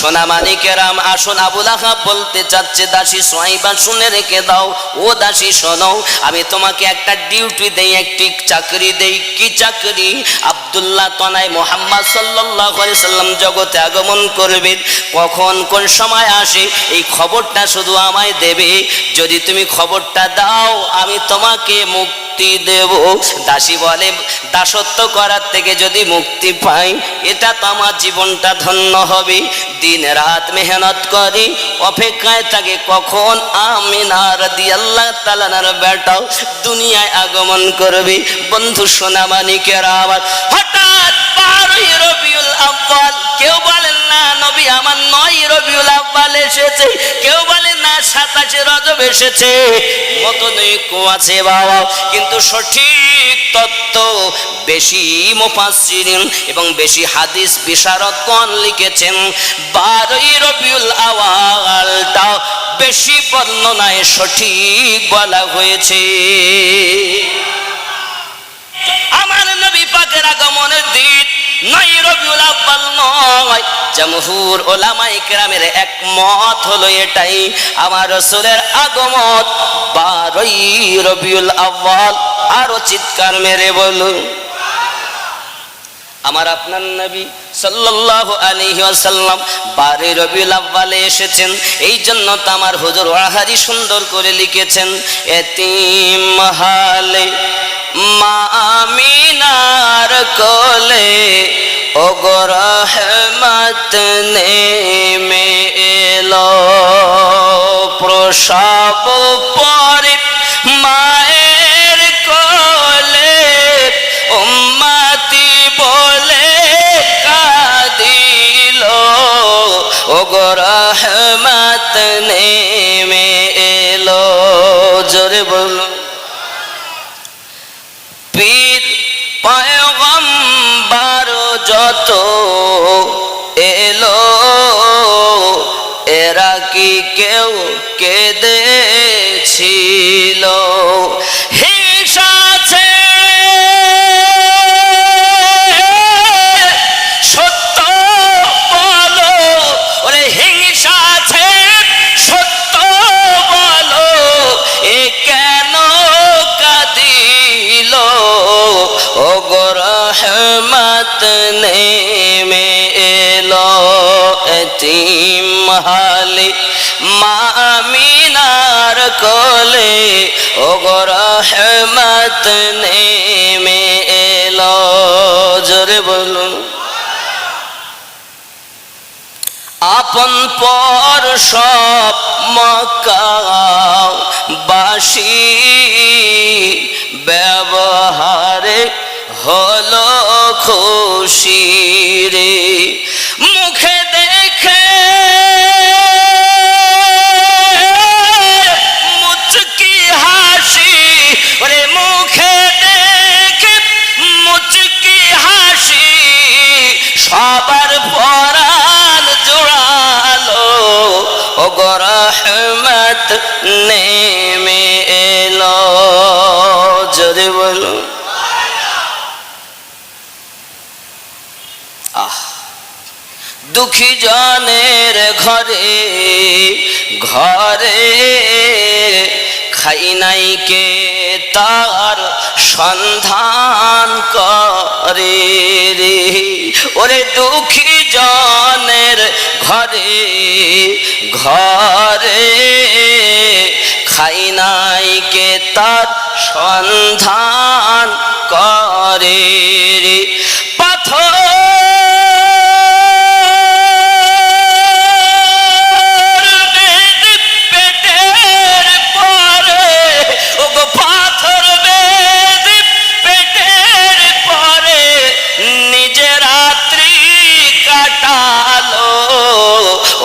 সোনা মানিকেরাম আসুন, আবুল আহাব বলতে চাচ্ছে, দাসী সুহাইবা শুনে রেখে দাও। ও দাসী শোনো, আমি তোমাকে একটা ডিউটি দেই, একটি চাকরি দেই। কি চাকরি? আব্দুল্লাহ তনায় মুহাম্মদ সাল্লাল্লাহু আলাইহি সাল্লাম জগতে আগমন করবে, কখন কোন সময় আসে এই খবরটা শুধু আমায় দেবে। যদি তুমি খবরটা দাও আমি তোমাকে মুক্তি দেব। দাসী বলে, দাসত্ব করার থেকে যদি মুক্তি পাই এটা তো আমার জীবনটা ধন্য হবে। দিন রাত মেহনত করি, অপেক্ষায় থাকে কখন আমিনা রাদিয়াল্লাহু তাআলার বেটা দুনিয়ায় আগমন করবে। বন্ধু সোনা মানিকেরা, আবার হঠাৎ 12 রবিউল আউয়াল, কেউ বলেন না নবী আমার 9 রবিউল আউয়াল এসেছে, কেউ বলেন না 27 রজব এসেছে। মতনৈক্য আছে বাবা, কিন্তু সঠিক তত্ত্ব বেশি মুফাসসিরিন এবং বেশি হাদিস বিশারদগণ লিখেছেন 12 রবিউল আউয়ালটা বেশি বর্ণনায় সঠিক বলা হয়েছে। আমার নবী পাকের আগমনের দিন 9 রবিউল আউয়াল নয়। জমহুর উলামায়ে কেরামের একমত হলো এটাই, আমার রাসূলের আগমন 12 রবিউল আউয়াল। আরো চিৎকার মেরে বলুন আমার আপনার নবী সাল্লাল্লাহু আলাইহি ওয়াসাল্লাম 12 রবিউল আউয়ালে এসেছেন। এই জন্য তো আমার হুজুর ওয়াহারি সুন্দর করে লিখেছেন, এতিম হালে মা আমিনার কোলে ও গো রহমত নেমে এলো। প্রসব পরে মায়ের কোলে উম্মতি বলে কাঁদিল, ও গো রহমত নেমে এলো। জোরে বলুন। পীর পয়গম্বর যত এলো, এরা কি কেউ কেঁদেছিল? হিংসা আছে সত্য বলো, ওরে হিংসা আছে সত্য বলো, এ কেন কাঁদিল? ও গো রহমত নেমে এলো। এতিম হালে মা আমিনার কোলে ও গো রহমত নেমে এলো। জোরে বলুন। আপন পর সব মক্কাবাসী ব্যবহারে হলো খুশি রে। মুখে দেখে মুচকি হাসি, ওরে মুখে দেখে মুচকি হাসি সবার পরাণ জোড়ালো, ও গো রহমত নেমে এলো। জোরে বলো। দুঃখী জনের ঘরে ঘরে খাই নাই কে তার সন্ধান করে রে। ওরে দুঃখী জনের ঘরে ঘরে খাই নাই কে তার সন্ধান করে রে। পাথর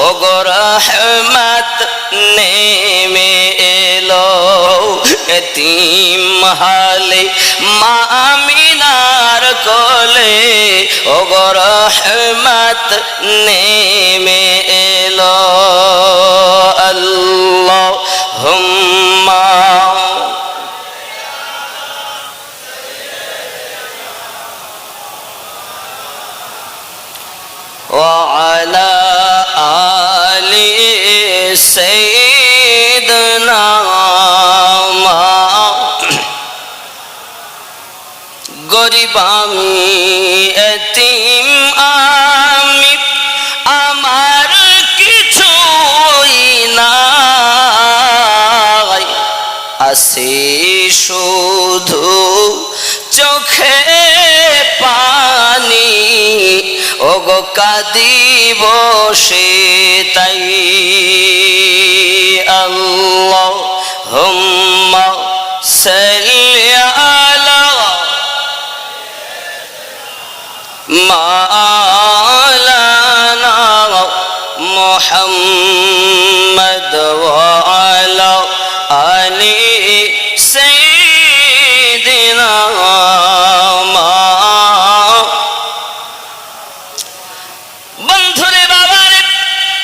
ও গো রহমত নেমে এলো। এতিম হালে মা আমিনার কোলে ও গো রহমত নেমে এলো। আল্লাহুম্মা ওয়া আলা আমার কিছুই নাই, আছে শুধু চোখে পানি, ওগো কাঁদিব সে তাই। আল্লাহুম্মা সাল্লি আলা মাওলানা মুহাম্মদ ওয়া আলা আলি সাইয়্যিদিনা। বন্ধুরে বাবারে,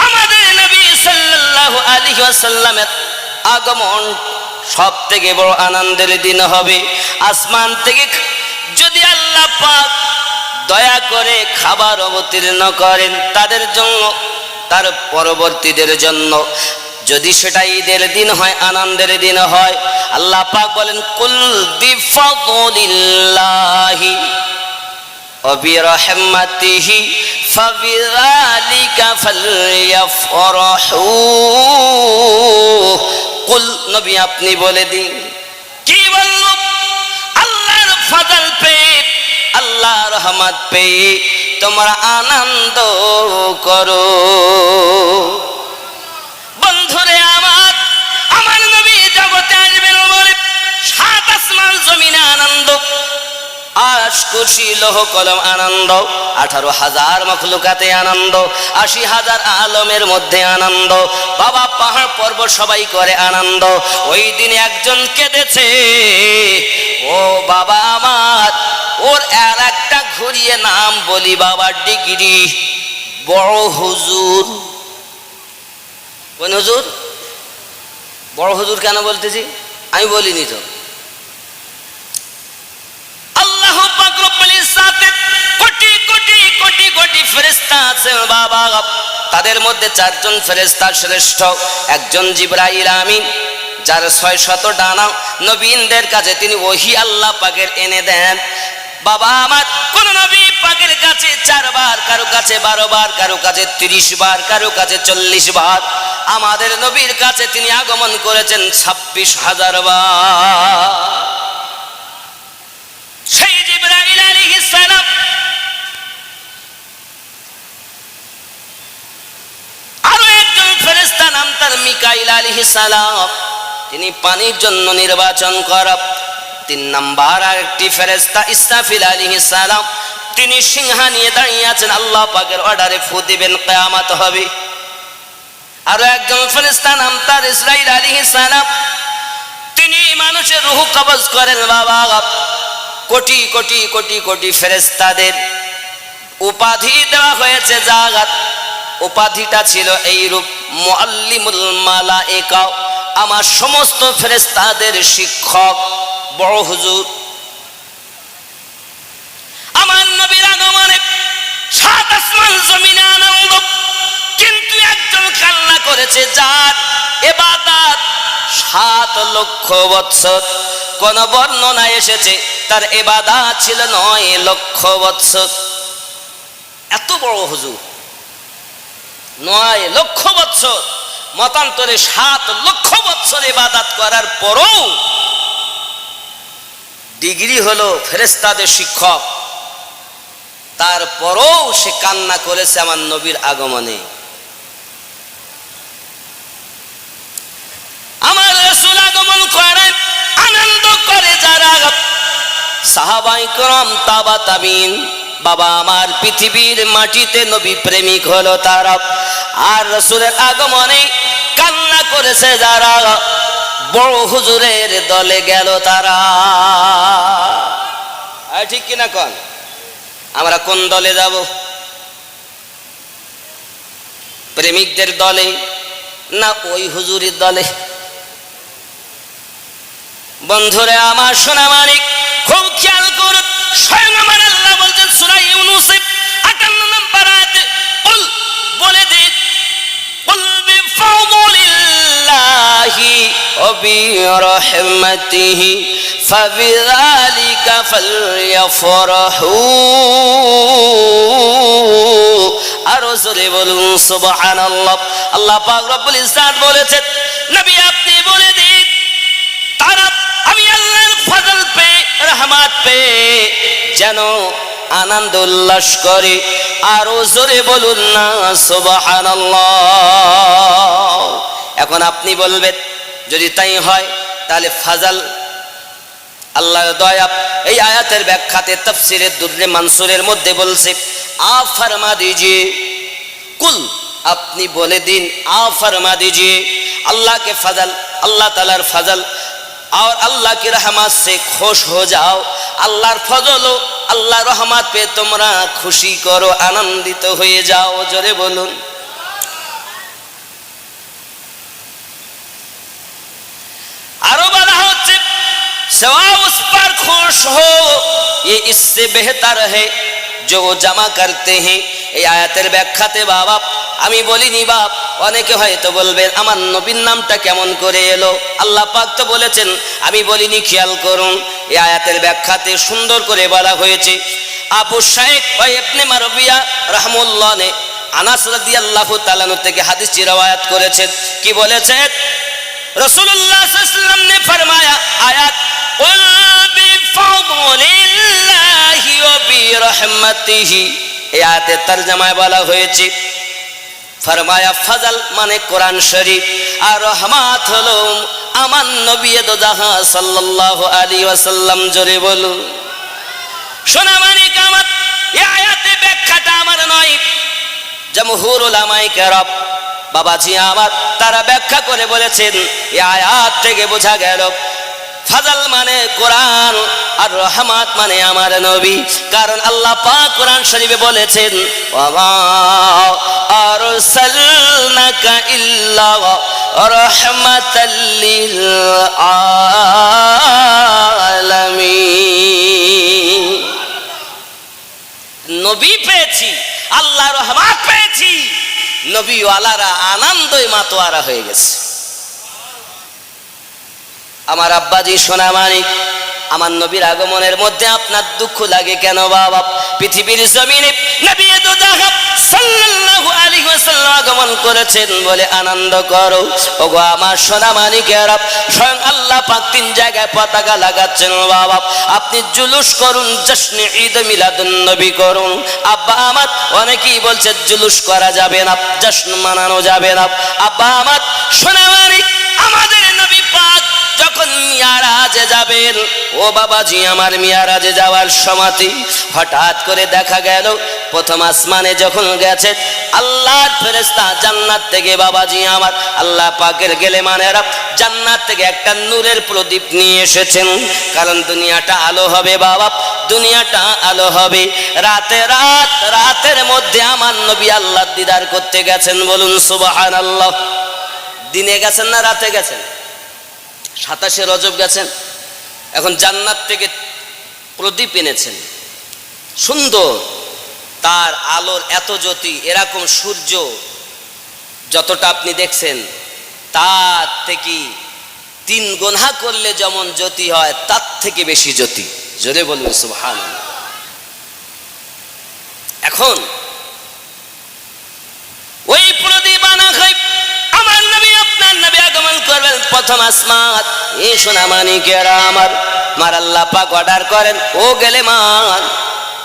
আমাদের নবী সাল্লাল্লাহু আলাইহি ওয়াসাল্লামের আগমন সব থেকে বড় আনন্দের দিন হবে। আসমান থেকে যদি আল্লাহ পাক দয়া করে খাবার অবতীর্ণ করেন তাদের জন্য, তার পরবর্তীদের জন্য, যদি সেটা ঈদের দিন হয়, আনন্দের দিন হয়, আল্লাহ পাক বলেন কুল বিফাদলিল্লাহি ওয়া বিরহমাতিহি ফাবিযালিকা ফালইফরাহু। কুল, নবী আপনি বলে দিন, কি বলল? আল্লাহর ফজল পেয়ে, আল্লাহর রহমত পেয়ে তোমরা আনন্দ করো। বন্ধুরে আমার, আমার নবী জগতে আসবেন বলে সাত আসমান জমিনে আনন্দ, আশ খুশি লৌহ কলম আনন্দ, 18,000 মখলুকাতে আনন্দ, 80,000 আলমের মধ্যে আনন্দ, বাবা পাহাড় পর্বত সবাই করে আনন্দ। ওই দিনে একজন কেঁদেছে, ও বাবা আমার, ওর আর একটা ঘুরিয়ে নাম বলি বাবা, ডিগ্রি বড় হুজুর। কোন হুজুর? বড় হুজুর কেন বলতেছি আমি বলিনি তো। আল্লাহ পাক রব্বুল ইজ্জাতের কোটি কোটি কোটি কোটি ফেরেশতা আছে বাবা, তাদের মধ্যে 4 জন ফেরেশতা শ্রেষ্ঠ। একজন জিবরাইল আমিন, যার 600 ডানা, নবীনদের কাছে তিনি ওহী আল্লাহ পাকের এনে দেন। বাবা আমার, কোন নবী পাকের কাছে 4 বার, কারো কাছে 12 বার, কারো কাছে 30 বার, কারো কাছে 40 বার। আমাদের নবীর কাছে তিনি আগমন করেছেন 26,000 বার। সেই জিবরাইল আলাইহিস সালাম আরো একজন ফেরেশতা নাম তার মিকাইল আলাইহিস সালাম, তিনি পানির জন্য নির্বাচন করা। 3 নাম্বার আরেকটি ফেরেশতা ইসরাফিল আলাইহিস সালাম, তিনি সিংহা নিয়ে দাঁড়িয়ে আছেন, আল্লাহ পাকের অর্ডারে ফু দিবেন, কিয়ামত হবে। আরো একজন ফেরেশতা নাম তার ইসরাইল আলাইহিস সালাম, তিনি মানুষের রূহ কবজ করেন বাবা। কোটি কোটি কোটি কোটি ফেরেশতাদের উপাধি দেওয়া হয়েছে জাগাত। উপাধিটা ছিল এই রূপ, মুআল্লিমুল মালায়েকা, আমার সমস্ত ফেরেশতাদের শিক্ষক, বড় হুজুর। আমার নবীর আগমনে 7 আসমান জমিনে আনন্দ, কিন্তু একজন কান্না করেছে যার ইবাদত 7 লক্ষ বৎসর। কোন বর্ণনায় এসেছে তার ইবাদত ছিল 9 লক্ষ বৎসর। এত বড় হুজুর, 9 লক্ষ বৎসর, মতান্তরে 7 লক্ষ বৎসর ইবাদত করার পরও ডিগ্রি হলো ফেরেশতাদের শিক্ষক, তারপরও সে কান্না করেছে আমার নবীর আগমনে। আমার রাসূল আগমন করে আনন্দ করে যারা, সাহাবায়ে কেরাম, তাবা তাবিন, বাবা আমার পৃথিবীর মাটিতে নবী প্রেমিক হলো তারা। আর রাসূলের আগমনে কান্না করেছে যারা, বড় হুজুরের দলে গেল তারা। ঠিক কিনা কোন? আমরা কোন দলে যাব? প্রেমিকদের দলে না ওই হুজুরের দলে? বন্ধুরে আমার, সোনা মানিক, খুব খেয়াল করুন। স্বয়ং আমার আল্লাহ বলছেন সূরা ইউনূসে 58 নম্বর আয়াতে, কুল, বলে দে, কুল বিফাদলিল্লাহি ওয়া বিরহমাতিহি ফাবিযালিকা ফালইফরাহু। আরো জোরে বলুন সুবহানাল্লাহ। আল্লাহ পাক রব্বুল ইজ্জত বলেছেন, নবী আপনি বলে দিন তারা আমি আল্লাহর ফজল পেয়ে রহমত পেয়ে যেন আনন্দ উল্লাস করে। আরো জোরে বলুন না সুবহানাল্লাহ। এখন আপনি বলবেন যদি তাই হয় তাহলে ফাজল আল্লাহর দয়া। এই আয়াতের ব্যাখ্যাতে তাফসিরে দুররে মানসুরের মধ্যে বলছে আ ফরমা দিজিয়ে, কুল আপনি বলে দিন, আ ফরমা দিজিয়ে अल्लाह के फजल, अल्लाह तालार फजल और अल्लाह की रहमत से खुश हो जाओ। अल्लाहर फजल हो, अल्लाह रहमत पे তোমরা খুশি করো, আনন্দিত হয়ে যাও। জোরে বলুন। আরো বলা হচ্ছে सवा उस पर खुश हो, ये इससे बेहतर है जो वो जमा करते हैं। এই আয়াতের ব্যাখ্যাতে বাবা আমি বলিনি বাপ, অনেকে হয়তো বলবেন আমার নবীর নামটা কেমন করে এলো, আল্লাহ পাক তো বলেছেন আমি বলিনি। খেয়াল করুন এই আয়াতের ব্যাখ্যাতে সুন্দর করে বলা হয়েছে। আবু শাইখ ইবনে মারবিয়া রাহমাতুল্লাহ ने আনাস রাদিয়াল্লাহু তাআলা থেকে হাদিসটি রওয়ায়াত করেছেন। কি বলেছেন? রাসূলুল্লাহ সাল্লাল্লাহু আলাইহি ওয়াসাল্লাম ने फरमाया आयत कुल बिफज़लिल्लाहि व बिरहमतिहि। এই আয়াতের তরজমায় বলা হয়েছে फरमाया फजल माने कुरान शरीफ और रहमत हलो আমার নবী দো জাহান সাল্লাল্লাহু আলাইহি ওয়াসাল্লাম। জোরে বলুন। শোনা মানে কামত এই আয়াতের ব্যাখ্যাটা আমার নয়, জমহুর উলামায়ে কেরাম বাবাজি আমার তারা ব্যাখ্যা করে বলেছেন এই আয়াত থেকে বোঝা গেল ফজল মানে কোরআন আর রহমত মানে আমার নবী। কারণ আল্লাহ পাক কোরআন শরীফে বলেছেন ওয়া আরসালনাকা ইল্লা রাহমাতাল লিল আলামিন। নবী পেয়েছি, আল্লাহ রহমত পেয়েছি, নবী ওয়ালারা আনন্দই মাতোয়ারা হয়ে গেছে। আমার আব্বাজি সোনা মানিক, আমার নবীর আগমনের মধ্যে আপনার দুঃখ লাগে কেন বাবা? পৃথিবীর জমিনে নবী দো জাহান সাল্লাল্লাহু আলাইহি ওয়াসাল্লাম আগমন করেছেন বলে আনন্দ করো। ওগো আমার সোনা মানিকেরা, স্বয়ং আল্লাহ পাক তিন জায়গায় পতাকা লাগাচ্ছেন বাবা। আপনি জুলুস করুন, জশ্নে ঈদ মিলাদুন নবী করুন। আব্বা আমার অনেকেই বলছে জুলুস করা যাবে না, জশ্ন মানানো যাবে না। আব্বা আমার সোনা মানিক, আমাদের নবী পাক যখন মিয়ারাজে যাবেন, ও বাবাজি আমার মিয়ারাজে যাওয়ার সময়তে হঠাৎ করে দেখা গেল প্রথম আসমানে যখন গেছে আল্লাহর ফেরেশতা জান্নাত থেকে বাবাজি আমার আল্লাহ পাকের গেলে মানেরা জান্নাত থেকে একটা নূরের প্রদীপ নিয়ে এসেছেন। কারণ দুনিয়াটা আলো হবে বাবা, দুনিয়াটা আলো হবে। রাতের মধ্যে আমার নবী আল্লাহর দিদার করতে গেছেন, বলুন সুবহানাল্লাহ। দিনে গেছেন না রাতে গেছেন? 27 রজব গেছেন। এখন জান্নাত থেকে প্রদীপ এনেছেন সুন্দর, তার আলোর এত জ্যোতি, এরকম সূর্য যতটা আপনি দেখছেন তার থেকে 3 গুণা করলে যেমন জ্যোতি হয় তার থেকে বেশি জ্যোতি। জোরে বলুন সুবহানাল্লাহ। এখন ওই প্রদীপ আনা খাই আমার নবী আপনার নবী আগমন করবেন প্রথম আসমান। এই সোনা মানিকেরা আমার আল্লাহ পাক অর্ডার করেন, ও গেলে মান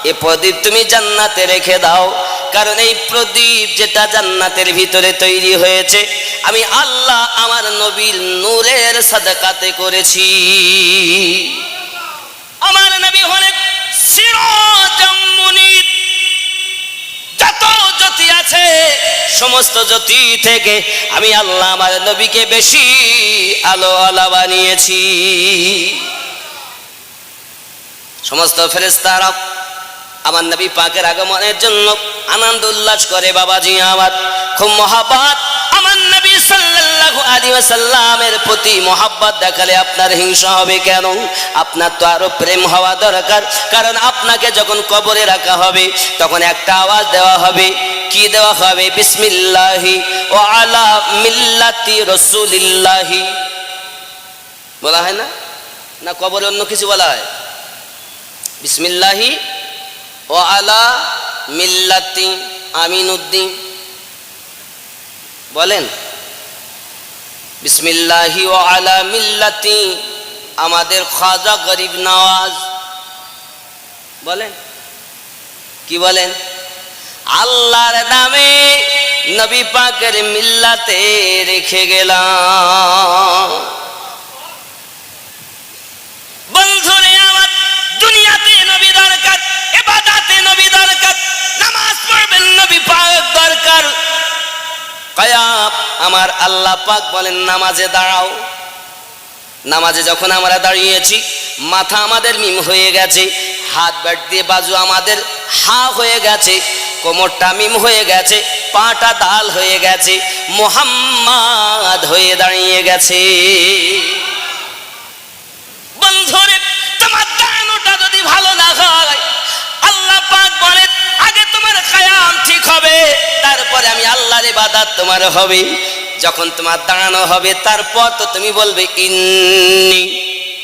এই প্রদীপ তুমি জান্নাতে রেখে দাও। কারণ এই প্রদীপ যেটা জান্নাতের ভিতরে তৈরি হয়েছে আমি আল্লাহ আমার নবীর নূরের সাদাকাতে করেছি। আমার নবী হলেন সিরাজুম মুনির। যত জ্যোতি আছে সমস্ত জ্যোতি থেকে আমি আল্লাহ আমার নবীকে বেশি আলো আলা বানিয়েছি। সমস্ত ফেরেশতারা আমার নবী পাকের আগমনের জন্য আনন্দ উল্লাস করে বাবাজি আমার। খুব মহব্বত আমার নবী সাল্লাল্লাহু আলাইহি ওয়াসাল্লামের প্রতি মহব্বত দেখালে আপনার হিংসা হবে কেন? আপনার তো আরো প্রেম হওয়া দরকার। কারণ আপনাকে যখন কবরে রাখা হবে তখন একটা আওয়াজ দেওয়া হবে। কি দেওয়া হবে? বিসমিল্লাহি ওয়া আলা মিল্লাতি রাসূলিল্লাহি বলা হয় না? না কবরে অন্য কিছু বলা হয়? বিসমিল্লাহি ওয়া আলা মিল্লাতি আমিনউদ্দিন বলেন। বিসমিল্লাহি ওয়া আলা মিল্লাতি আমাদের খাজা গরিব নওয়াজ বলেন। কি বলেন? আল্লাহর নামে নবী পাকের মিল্লাতে রেখে গেলাম। বন্ধুরে আমার, দুনিয়াতে নবী দরকার, ইবাদতে নবী দরকার, নামাজ পড়বেন নবী পাক দরকার। কায়াম আমার আল্লাহ পাক বলেন নামাজে দাঁড়াও। নামাজে যখন আমরা দাঁড়িয়েছি, মাথা আমাদের মিম হয়ে গেছে, হাত ব্যাট দিয়ে বাজু আমাদের হা হয়ে গেছে, কোমরটা মিম হয়ে গেছে, পাটা দাল হয়ে গেছে, মুহাম্মাদ হয়ে দাঁড়িয়ে গেছে। বন্ধুরে, তোমার দাঁড়ানোটা যদি ভালো না হয়, আল্লাহ পাক বলেন আগে তোমার কায়াম ঠিক হবে, তারপরে আমি আল্লাহর ইবাদত তোমার হবে। যখন তোমার দাঁড়ানো হবে, তারপর তো তুমি বলবে ইন্নী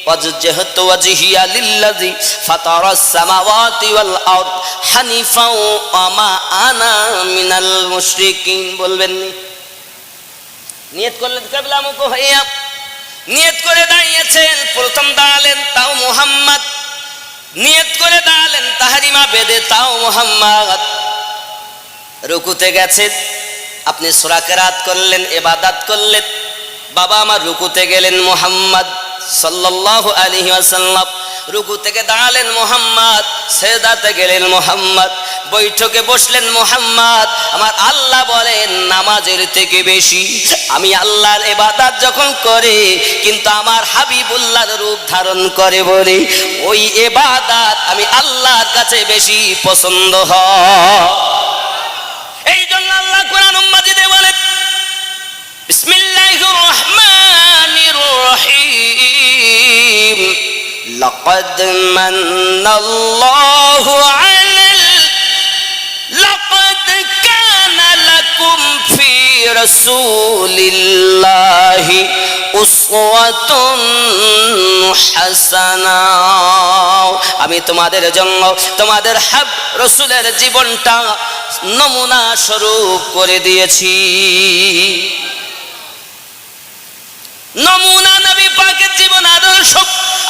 ওয়াজজাহতু ওয়াজহিয়া লিল্লাযী ফাতারাস সামাওয়াতি ওয়াল আরদ হানিফা ওয়া মা আনা মিনাল মুশরিকিন। বলবেন নি? নিয়ত করলেন কিবলামুখ হইয়া, নিয়ত করে দাঁড়িয়েছেন, প্রথম দাঁড়ালেন তাও মুহাম্মদ, নিয়ত করে দাঁড়ালেন তাহরিমা বেদে তাও মুহাম্মদ। রুকুতে গেছেন, আপনি সূরা কিরাত করলেন, ইবাদত করলেন, বাবা আমার রুকুতে গেলেন মুহাম্মদ সাল্লাল্লাহু আলাইহি ওয়াসাল্লাম, রুকু থেকে দাঁড়ালেন মুহাম্মদ, সেজদাতে গেলেন মুহাম্মদ, বৈঠকে বসলেন মুহাম্মদ। আমার আল্লাহ বলেন নামাজের থেকে বেশি আমি আল্লাহর ইবাদত যখন করে, কিন্তু আমার হাবিবুল্লাহর রূপ ধারণ করে বলে ওই ইবাদত আমি আল্লাহর কাছে বেশি পছন্দ হয়। এই জন্য আল্লাহ কোরআন মাজিদে বলেন বিসমিল্লাহির রহমানির রহিম লাকাদ মান্নাল্লাহু লাকাদ কানা লাকুম ফি রাসূলিল্লাহি উসওয়াতুন হাসানাহ। আমি তোমাদের জন্য তোমাদের রাসূলের জীবনটা নমুনা স্বরূপ করে দিয়েছি। নমুনা নবী পাকের জীবন আদর্শ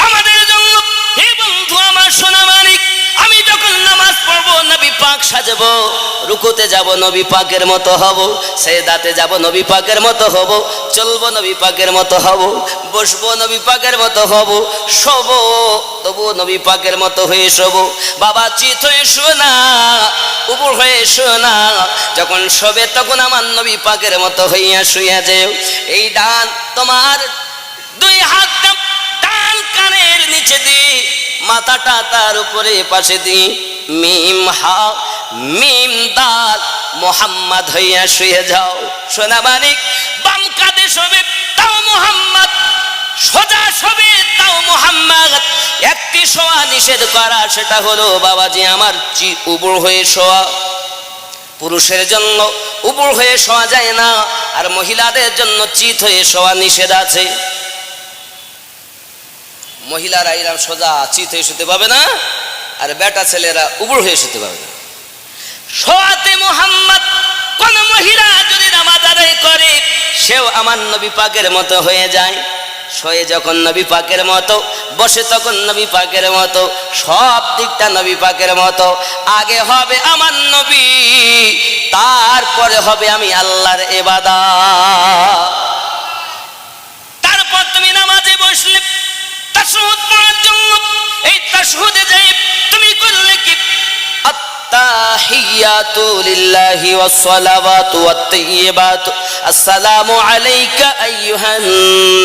আমাদের জন্য। হে বন্ধু আমার সোনা মানিক, আমি যখন নামাজ পড়বো নবী পাক সাজবো, রুকুতে যাব নবী পাকের মতো হব, সেজদাতে যাব নবী পাকের মতো হব, চলবো নবী পাকের মতো হব, বসবো নবী পাকের মতো হব, শোবো তবু নবী পাকের মতো হয়ে শোবো। বাবা চিত হয়ে শোনা, উপর হয়ে শোনা, যখন শোবে তখন আমার নবী পাকের মতো হইয়া শুইয়া যেও। এই ডান তোমার দুই হাতটা ডান কানের নিচে দি, মাথাটা তার উপরে পাশে দি, মিম হা মিম দাল মুহাম্মদ হইয়া শুয়ে যাও। সোনা মানিক, বাম কাঁধে শোবে তাও মুহাম্মদ, সোজা শোবে তাও মুহাম্মদ। একটি শোয়া নিষেধ করা, সেটা হলো বাবাজি আমার উপর হয়ে শোয়া। পুরুষের জন্য উপর হয়ে শোয়া যায় না, আর মহিলাদের জন্য চিত হয়ে শোয়া নিষেধ আছে। মহিলারা এরকম সোজা চিত হয়ে শুতে পাবে না, আর বেটা ছেলেরা উপর হয়ে শুতে পাবে না। শোয়াতে মুহাম্মদ, কোন মহিলা যদি নামাজ আদায় করে সেও আমার নবী পাকের মতো হয়ে যায়। শোয়ে যখন নবী পাকের মতো, বসে তখন নবী পাকের মতো, সব দিকটা নবী পাকের মতো। আগে হবে আমার নবী, তারপরে হবে আমি আল্লাহর ইবাদত। তারপর তুমি নামাজে বসলে তাশহুদ পড়ার জন্য, এই তাশহুদে যাই তুমি করলে কি আত্তাহিয়াতু লিল্লাহি ওয়াস সালাওয়াতু ওয়াত তাইয়্যিবাতু আসসালামু আলাইকা আইয়ুহান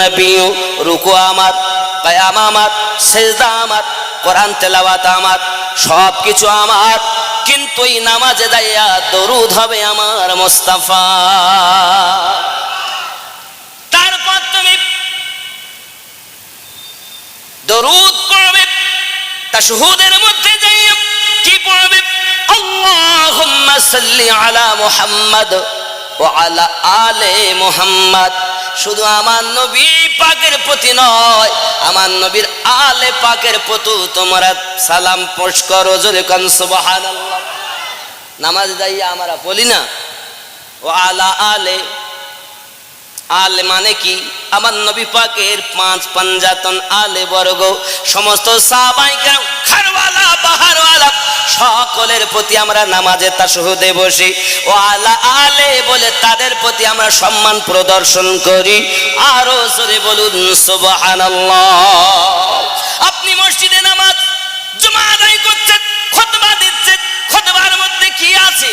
নবিয়্যু। রুকু আমার, কিয়াম আমার, সিজদা আমার, কোরআন তেলাওয়াত আমার, সব কিছু আমার, কিন্তু এই নামাজে দাইয়া দরুদ হবে আমার মুস্তাফা। তারপর তুমি দরুদ পড়বে। তাশহুদের মধ্যে যাইয়া কি পড়বে? আল্লাহুম্মা সাল্লি আলা মুহাম্মাদ ওয়া আলা আলে মুহাম্মাদ। শুধু আমার নবী পাকের প্রতি নয়, আমার নবীর আলে পাকের প্রতি তোমরা সালাম পেশ করো। জোরে কান সুবহানাল্লাহ। নামাজ দাঁড়িয়ে আমরা বলি না ও আলা আলে, আলে মানে কি? আমার নবী পাকের 5 পাঞ্জাতন আলে বর্গ, সমস্ত সাহাবায়ে কেরাম, ঘরওয়ালা বাহারওয়ালা, সকলের প্রতি আমরা নামাজে তাশাহুদে বসি। ও আলা আলে বলে তাদের প্রতি আমরা সম্মান প্রদর্শন করি। আরো জোরে বলুন সুবহানাল্লাহ। আপনি মসজিদে নামাজ জুমা আদায় করছেন, খুতবা দিচ্ছেন, খুতবার মধ্যে কি আছে?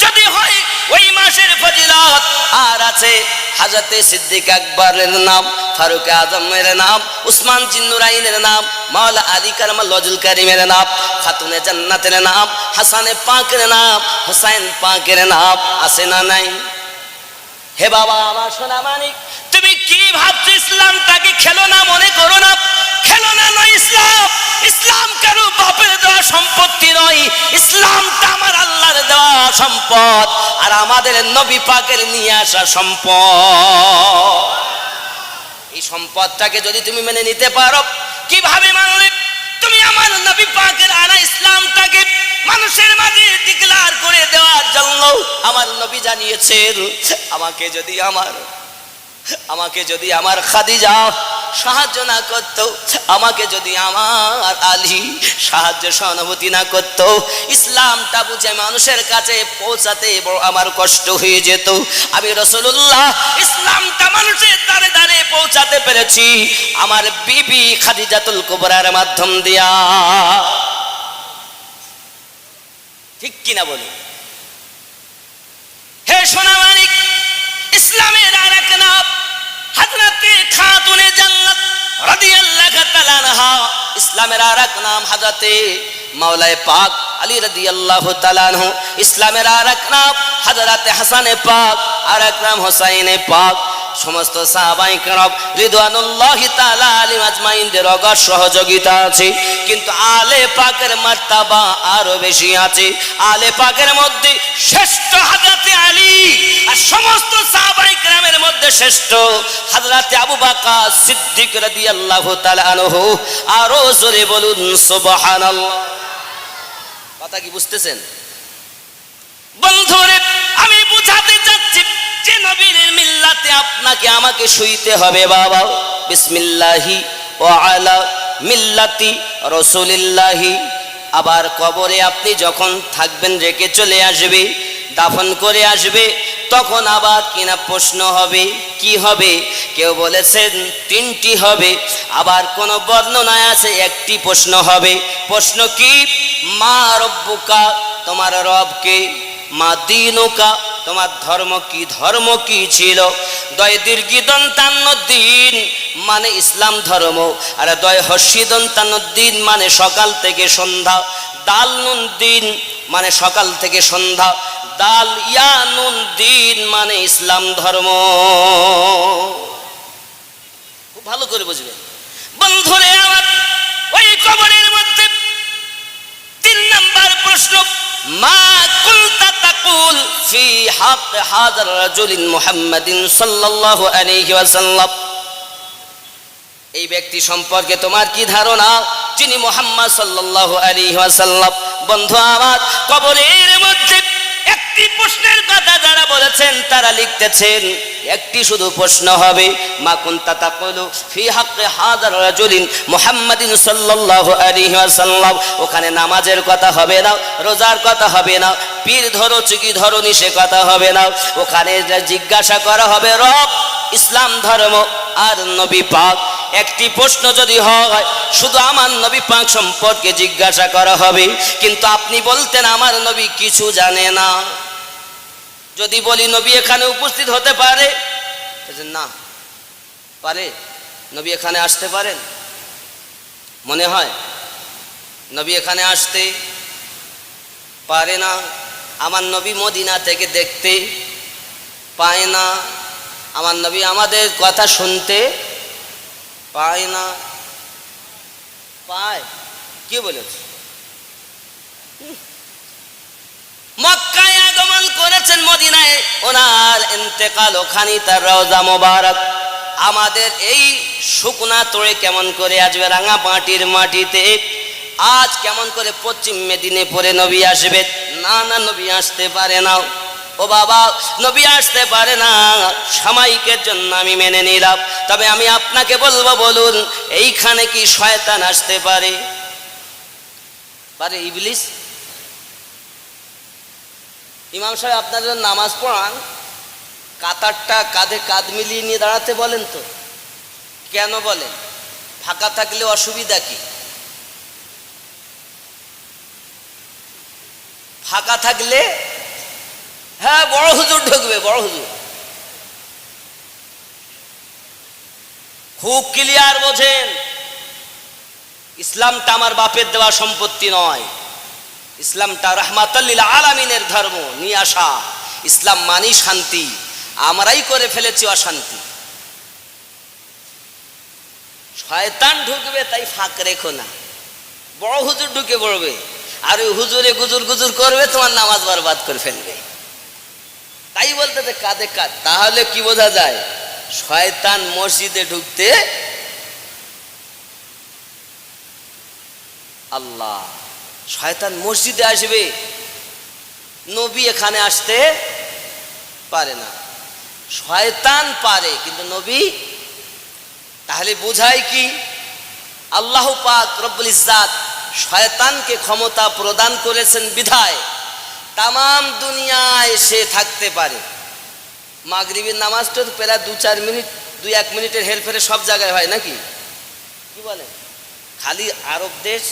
যদি হয় ওই মাসের ফজিলত, আর আছে হযরতে সিদ্দিক আকবরের নাম, ফারুক আজমের নাম, উসমান জিন্নুরাইনের নাম, মাওলা আলী কারামাল ওয়াজহুল কারীমের নাম, খাতুনে জান্নাতের নাম, হাসানে পাকের নাম, হুসাইন পাকের নাম, আছে না নাই? হে বাবা আমার সোনা মানিক, তুমি কি ভাবছো ইসলামটাকে খেলনা মনে করো না? খেলনা নয় ইসলাম। ইসলাম কারো বাপের দেওয়া সম্পত্তি নয়, ইসলামটা আমার আল্লাহর দেওয়া সম্পদ, আর আমাদের নবী পাকের নিয়ে আসা সম্পদ। এই সম্পদটাকে যদি তুমি মেনে নিতে পারো, কিভাবে মানলে? তুমি আমার নবী পাকের আনা ইসলামটাকে মানুষের মাঝে ডিক্লার করে দেওয়ার জন্য আমার নবী জানিয়েছেন, আমাকে যদি আমার খাদিজা সাহায্য না করত, আমাকে যদি আমার আলী সাহায্য সহানুভূতি না করত, ইসলামটা বুঝে মানুষের কাছে পৌঁছাতে বড় আমার কষ্ট হয়ে যেত। আমি রাসূলুল্লাহ ইসলামটা মানুষের দ্বারে দ্বারে পৌঁছাতে পেরেছি আমার বিবি খাদিজাতুল কুবরার মাধ্যম দিয়া। ঠিক কিনা বলি? হে সোনা মানিক, ইসলামের আরেক নাম হযরতে খাতুনে জান্নাত রাদিয়াল্লাহু তাআলা আনহা। ইসলামের আরেক নাম হযরতে মাওলায়ে পাক আলী রাদিয়াল্লাহু তাআলা আনহু। ইসলামের আরেক নাম হযরতে হাসানে পাক, আরেক নাম হুসাইনে পাক। সমস্ত সাহাবায়ে কেরাম রিদওয়ানুল্লাহি তাআলা আলাইহিম আজমাইনদের অগাধ সহযোগিতা আছে, কিন্তু আলে পাকের মার্তাবা আরো বেশি আছে। আলে পাকের মধ্যে শ্রেষ্ঠ হযরতে আলী, আর সমস্ত সাহাবায়ে কেরামের মধ্যে শ্রেষ্ঠ হযরতে আবু বকর সিদ্দিক রাদিয়াল্লাহু তাআলা আনহু। আরো জোরে বলুন সুবহানাল্লাহ। কথা কি বুঝতেছেন বন্ধুরে? আমি বুঝাতে চাচ্ছি যে নবীর মিল্লাতে আপনাকে আমাকে শুইতে হবে বাবা। বিসমিল্লাহি ওয়া আলা মিল্লাতি রাসূলিল্লাহি। আবার কবরে আপনি যখন থাকবেন, রেখে চলে আসবে, দাফন করে আসবে, তখন আবার কিনা প্রশ্ন হবে। কি হবে? কেউ বলেছেন 3টি হবে, আবার কোন বর্ণনায় আছে 1টি প্রশ্ন হবে। প্রশ্ন কি? মা রব্বুকা, তোমার রব কে? মা দীনুকা, তোমার ধর্ম কি? ধর্ম কি ছিল? দয় দীর্ঘি দন্তান্ন দিন মানে ইসলাম ধর্ম, আর দয় হস্যি দন্তান্ন দিন মানে সকাল থেকে সন্ধ্যা, দাল নুন দিন মানে সকাল থেকে সন্ধ্যা, দাল ইয়া নুন দিন মানে ইসলাম ধর্ম। খুব ভালো করে বুঝবেন বন্ধুরে আমার। ওই কবরের মধ্যে 3 নাম্বার প্রশ্ন, মা কুনতা তাকুল ফি হক হাযার রাজুলিন মুহাম্মাদিন সাল্লাল্লাহু আলাইহি ওয়াসাল্লাম। এই ব্যক্তি সম্পর্কে তোমার কি ধারণা, যিনি মুহাম্মদ সাল্লাল্লাহু আলাইহি ওয়াসাল্লাম? বন্ধু আমার, কবরের মধ্যে একটি প্রশ্নের কথা যারা বলেছেন তারা লিখতেছেন, একটি শুধু প্রশ্ন হবে, মা কুনতা তাকুলু ফি হাক্কি হাযার রাজুলিন মুহাম্মাদিন সাল্লাল্লাহু আলাইহি ওয়াসাল্লাম। ওখানে নামাজের কথা হবে না, রোজার কথা হবে না, পীর ধরো চুকি ধরো নি সে কথা হবে না। ওখানে জিজ্ঞাসা করা হবে রব, ইসলাম ধর্ম আর নবী পাক। একটি প্রশ্ন যদি হয়, শুধু আমার নবী পাক সম্পর্কে জিজ্ঞাসা করা হবে, কিন্তু আপনি বলতেন আমার নবী কিছু জানে না। যদি বলি নবী এখানে উপস্থিত হতে পারে, না পারে, নবী এখানে আসতে পারেন? মনে হয় নবী এখানে আসতে পারে না। আমার নবী মদিনা থেকে দেখতে পায় না, আমার নবী আমাদের কথা শুনতে পায় না। পায়? কি বলেছে? মক্কায় আগমন করেছেন, মদিনায় ওনার ইন্তেকাল, ওখানে তার রওজা মোবারক। আমাদের এই শুকনা তোড়ে কেমন করে আসবে রাঙা মাটির মাটিতে? আজ কেমন করে পশ্চিম মেদিনীপুরে নবী আসবে? না না নবী আসতে পারে না। ও বাবা, নবী আসতে পারে না, সাময়িকের জন্য আমি মেনে নিলাম, তবে আমি আপনাকে বলবো, বলুন এইখানে কি শয়তান আসতে পারে? পারে ইবলিস? ইমাম সাহেব আপনার জন্য নামাজ পড়ান, কাতারটা কাঁধে কাঁধ মিলিয়ে নিয়ে দাঁড়াতে বলেন তো, কেন বলেন? ফাঁকা থাকলে অসুবিধা কি? ফাঁকা থাকলে হ্যাঁ বড় হুজুর ঢুকবে, বড় হুজুর। খুব ক্লিয়ার বোঝেন, ইসলামটা আমার বাপের দেওয়া সম্পত্তি নয়, ইসলামটা রাহমাতাল লিল আলামিনের ধর্ম নিয়ে আসা। ইসলাম মানি শান্তি, আমরাই করে ফেলেছি অশান্তি। শয়তান ঢুকবে তাই ফাঁক রেখো না, বড় হুজুর ঢুকে পড়বে, আর ওই হুজুরে গুজুর গুজুর করবে, তোমার নামাজ বরবাদ করে ফেলবে। তাই বলতে কাঁধে কাঁধ। তাহলে কি বোঝা যায়? শয়তান মসজিদে ঢুকতে আল্লাহ, শয়তান মসজিদে আসবে, নবী এখানে আসতে পারে না। শয়তান পারে কিন্তু নবী, তাহলে বোঝায় কি? আল্লাহ পাক রব্বুল ইজ্জাত শয়তানকে ক্ষমতা প্রদান করেছেন বিধায় তাম দুনিয়ায় সে থাকতে পারে। মাগরিবের নামাজটা তো প্রায় 2-4 মিনিট, 2-1 মিনিটের হেরফেরে সব জায়গায় হয় নাকি? কি বলেন? খালি আরব দেশ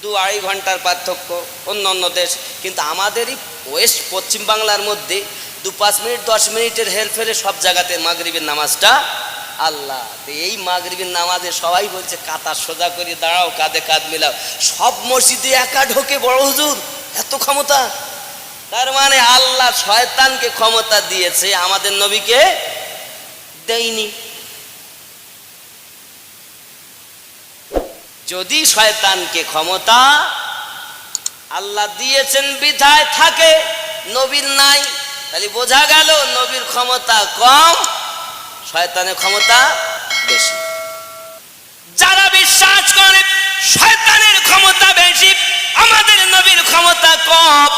2-2.5 ঘন্টার পার্থক্য, অন্য অন্য দেশ, কিন্তু আমাদেরই ওয়েস্ট পশ্চিম বাংলার মধ্যে 2-5 মিনিট 10 মিনিটের হেরফেরে সব জায়গাতে মাগরিবের নামাজটা আল্লাহ। এই মাগরিবের নামাজে সবাই বলছে কাতার সোজা করে দাঁড়াও, কাঁধে কাঁধ মিলাও। সব মসজিদে একা ঢোকে বড় হুজুর, এত ক্ষমতা। তার মানে আল্লাহ শয়তানকে ক্ষমতা দিয়েছে, আমাদের নবীকে দেয়নি। যদি শয়তানকে ক্ষমতা আল্লাহ দিয়েছেন বিধায় থাকে, নবীর নাই, তাহলে বোঝা গেল নবীর ক্ষমতা কম, শয়তানের ক্ষমতা বেশি। যারা বিশ্বাস করে শয়তানের ক্ষমতা বেশি, আমাদের নবীর ক্ষমতা কম,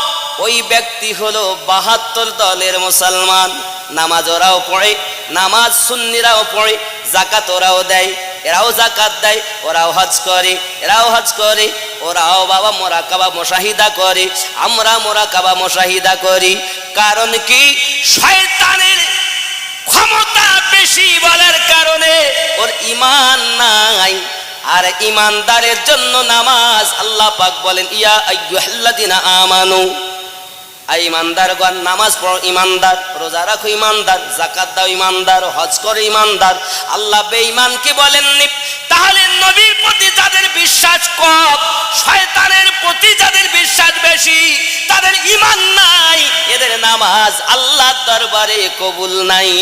ওই ব্যক্তি হলো 72 দলের মুসলমান। নামাজ ওরাও পড়ে, নামাজ সুন্নিরাও পড়ে, যাকাত ওরাও দেয়, এরাও যাকাত দেয়, ওরাও হজ করে, এরাও হজ করে, ওরাও বাবা মুরাকাবা মুশাহিদা করে, আমরা মুরাকাবা মুশাহিদা করি। কারণ কি? শয়তানের ক্ষমতা বেশি বলার কারণে ওর ঈমান নাই। আর ঈমানদারের জন্য নামাজ, আল্লাহ পাক বলেন ইয়া আইয়ুহাল্লাযিনা আমানু, ঈমানদারগণ নামাজ পড়ো ঈমানদার, রোজা রাখো ঈমানদার, যাকাত দাও ঈমানদার, হজ করো ঈমানদার। আল্লাহ বেঈমানকে বলেননি। তাহলে নবীর প্রতি যাদের বিশ্বাস কম, শয়তানের প্রতি যাদের বিশ্বাস বেশি, তাদের ঈমান নাই, এদের নামাজ আল্লাহর দরবারে কবুল নাই।